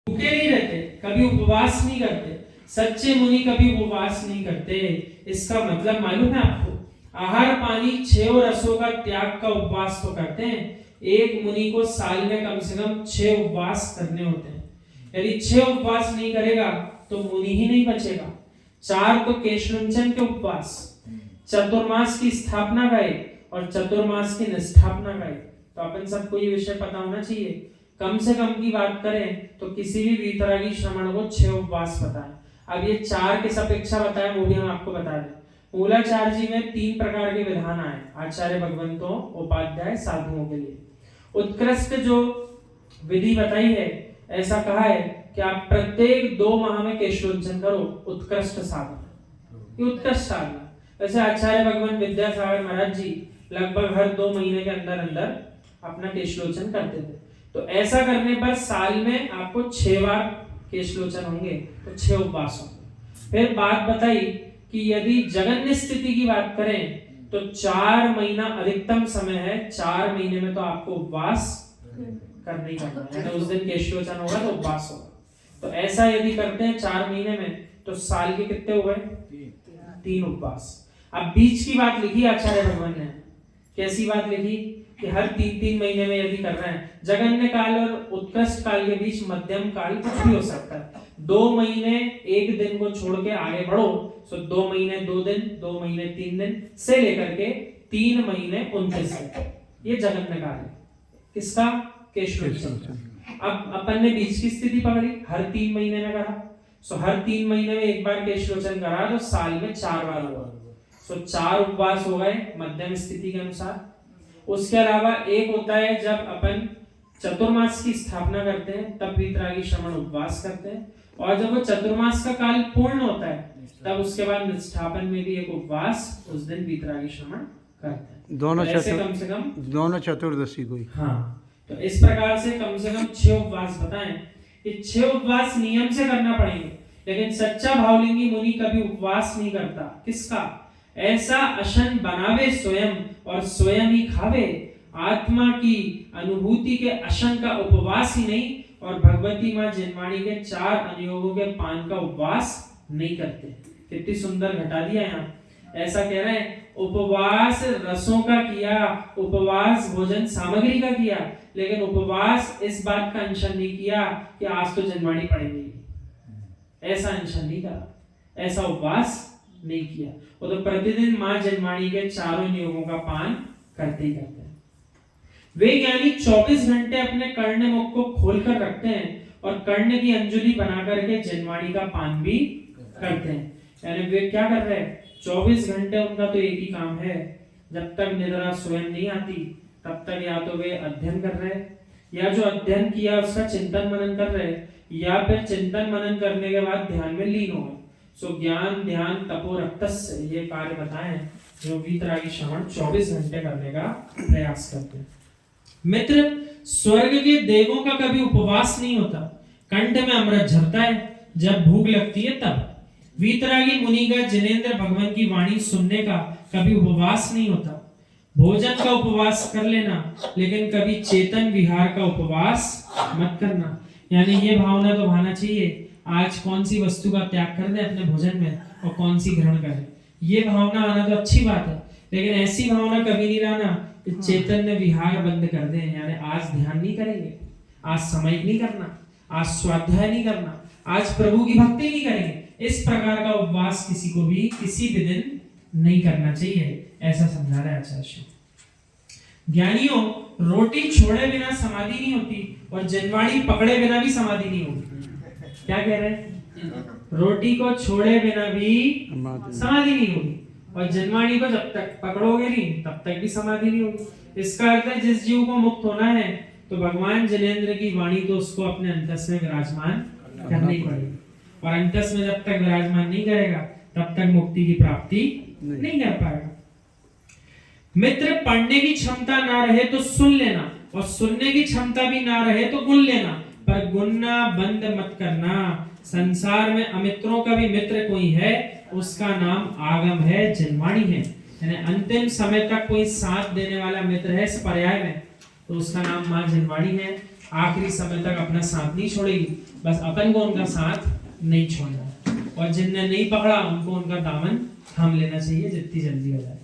भूखे नहीं रहते, कभी उपवास नहीं करते। सच्चे मुनि कभी उपवास नहीं करते। इसका मतलब मालूम है आपको? आहार पानी 6 रसों का त्याग का उपवास तो करते हैं। एक मुनि को साल में कम से कम 6 उपवास करने होते हैं। यदि 6 उपवास नहीं करेगा तो मुनि ही नहीं बचेगा। 4 तो केशवंचन के उपवास, चतुर्मास की स्थापना का एक और चतुर्मास की निष्ठापना का एक। तो अपन सबको ये विषय पता होना चाहिए। कम से कम की बात करें तो किसी भी वीतरागी श्रमण को 6 उपवास बताएं। अब ये 4 किस अपेक्षा बताएं वो भी हम आपको बता दें। मूलाचार्य जी में 3 प्रकार के विधान आए आचार्य भगवंतों उपाध्याय साधुओं के लिए। उत्कृष्ट जो विधि बताई है, ऐसा कहा है कि आप प्रत्येक 2 माह में केशवंचन करो, उत्कृष्ट साधन। ये उत्कृष्ट साधन। वैसे आचार्य भगवान विद्यासागर महाराज जी लगभग हर 2 महीने के अंदर अंदर अपना केशलोचन करते थे। तो ऐसा करने पर साल में आपको 6 बार केशलोचन होंगे, तो 6 उपवास होंगे। फिर बात बताई कि यदि जगन्य स्थिति की बात करें तो 4 महीना अधिकतम समय है। 4 महीने में तो आपको उपवास करना ही करना है। उस दिन केशलोचन होगा तो उपवास होगा। तो ऐसा यदि करते हैं 4 महीने में तो साल के कितने हो गए? 3 उपवास। अब बीच की बात लिखी आचार्य भगवान ने। कैसी बात लिखी कि हर 3-3 महीने में यदि कर रहे हैं, जगन्य काल और उत्कृष्ट काल के बीच मध्यम काल कुछ भी हो सकता है। 2 महीने 1 दिन को छोड़ के आगे बढ़ो, तो 2 महीने 2 दिन, 2 महीने 3 दिन से लेकर के 3 महीने 29 दिन, ये जगन्य काल है। किसका? केशवंचन। अब अपन ने बीच की स्थिति पकड़ी, हर 3 महीने में करा, सो हर 3 महीने में एक बार केशलोचन करा तो साल में 4 बार हुआ। सो 4 उपवास हो गए मध्यम स्थिति के अनुसार। उसके अलावा एक होता है जब अपन चतुर्मास की स्थापना करते हैं, तब वीतरागी श्रमण उपवास करते हैं। और जब वो चतुर्मास का काल पूर्ण होता है तब उसके बाद निष्ठापन में भी एक उपवास, उस दिन वीतरागी श्रमण करते हैं। दोनों तो ऐसे कम से कम दोनों चतुर्दशी को। हाँ, तो इस प्रकार से कम 6 उपवास बताएं। ये 6 उपवास नियम से करना पड़ेंगे। लेकिन सच्चा भावलिंगी मुनि कभी उपवास नहीं करता। किसका? ऐसा अशन बनावे स्वयं और स्वयं ही खावे। आत्मा की अनुभूति के अशन का उपवास ही नहीं और भगवती माँ जिनवाणी के 4 अनुयोगों के पान का उपवास नहीं करते। कितनी सुंदर घटा दिया यहाँ। ऐसा कह रहे हैं उपवास रसों का किया, उपवास भोजन सामग्री का किया, लेकिन उपवास इस बात का अनशन नहीं किया कि आज तो जनवाणी पड़ेगी। ऐसा अनशन नहीं करा, ऐसा उपवास नहीं किया। वो तो प्रतिदिन मां जनवाणी के 4 नियमों का पान करते ही करते हैं। वे ज्ञानी 24 घंटे अपने कर्ण मुख को खोलकर रखते हैं और कर्ण की अंजुली बना करके जनवाणी का पान भी करते हैं। यानी वे क्या कर रहे हैं? 24 घंटे उनका तो एक ही काम है, जब तक निद्रा स्वयं नहीं आती तब तक या तो वे अध्ययन कर रहे हैं, या जो अध्ययन किया उसका चिंतन मनन कर रहे हैं, या फिर चिंतन मनन करने के बाद ध्यान में लीन हो गए। सो ज्ञान ध्यान तपो रक्तस्य ये कार्य बताएं जो वीतरागी श्रवण 24 घंटे करने का प्रयास करते हैं। मित्र, स्वर्ग के देवों का कभी उपवास नहीं होता। कंठ में अमृत झरता है जब भूख लगती है तब। वीतरागी मुनि का जिनेंद्र भगवान की वाणी सुनने का कभी उपवास नहीं होता। भोजन का उपवास कर लेना, लेकिन कभी चेतन विहार का उपवास मत करना। यानी ये भावना तो भाना चाहिए आज कौन सी वस्तु का त्याग कर दे अपने भोजन में और कौन सी ग्रहण करें। ये भावना आना तो अच्छी बात है, लेकिन ऐसी भावना कभी नहीं लाना कि चैतन्य विहार बंद कर दें। यानी आज ध्यान नहीं करेंगे, आज समय नहीं करना, आज स्वाध्याय नहीं करना, आज प्रभु की भक्ति नहीं करेंगे। इस प्रकार का उपवास किसी को भी किसी भी दिन नहीं करना चाहिए, ऐसा समझा रहे आचार्य। ज्ञानियों, रोटी छोड़े बिना समाधि नहीं होती और जनवाणी पकड़े बिना भी समाधि नहीं होती। क्या कह रहे हैं? रोटी को छोड़े बिना भी समाधि नहीं होगी और जनवाणी को जब तक पकड़ोगे नहीं तब तक भी समाधि नहीं होगी। इसका अर्थ है जिस जीव को मुक्त होना है तो भगवान जिनेंद्र की वाणी तो उसको अपने अंतस में विराजमान करनी पड़ेगी, और अंतस में जब तक विराजमान नहीं करेगा तब तक मुक्ति की प्राप्ति नहीं कर पाएगा। मित्र, पढ़ने की क्षमता ना रहे तो सुन लेना, और सुनने की क्षमता भी ना रहे तो गुन लेना, पर गुनना बंद मत करना। संसार में अमित्रों का भी मित्र कोई है, उसका नाम आगम है, जनवाणी है। यानी अंतिम समय तक कोई साथ देने वाला मित्र है इस पर्याय में, तो उसका नाम मां जनवाणी है। आखिरी समय तक अपना साथ नहीं छोड़ेगी, बस अपन को उनका साथ नहीं छोड़ना, और जिनने नहीं पकड़ा उनको उनका दामन थाम लेना चाहिए जितनी जल्दी हो जाए।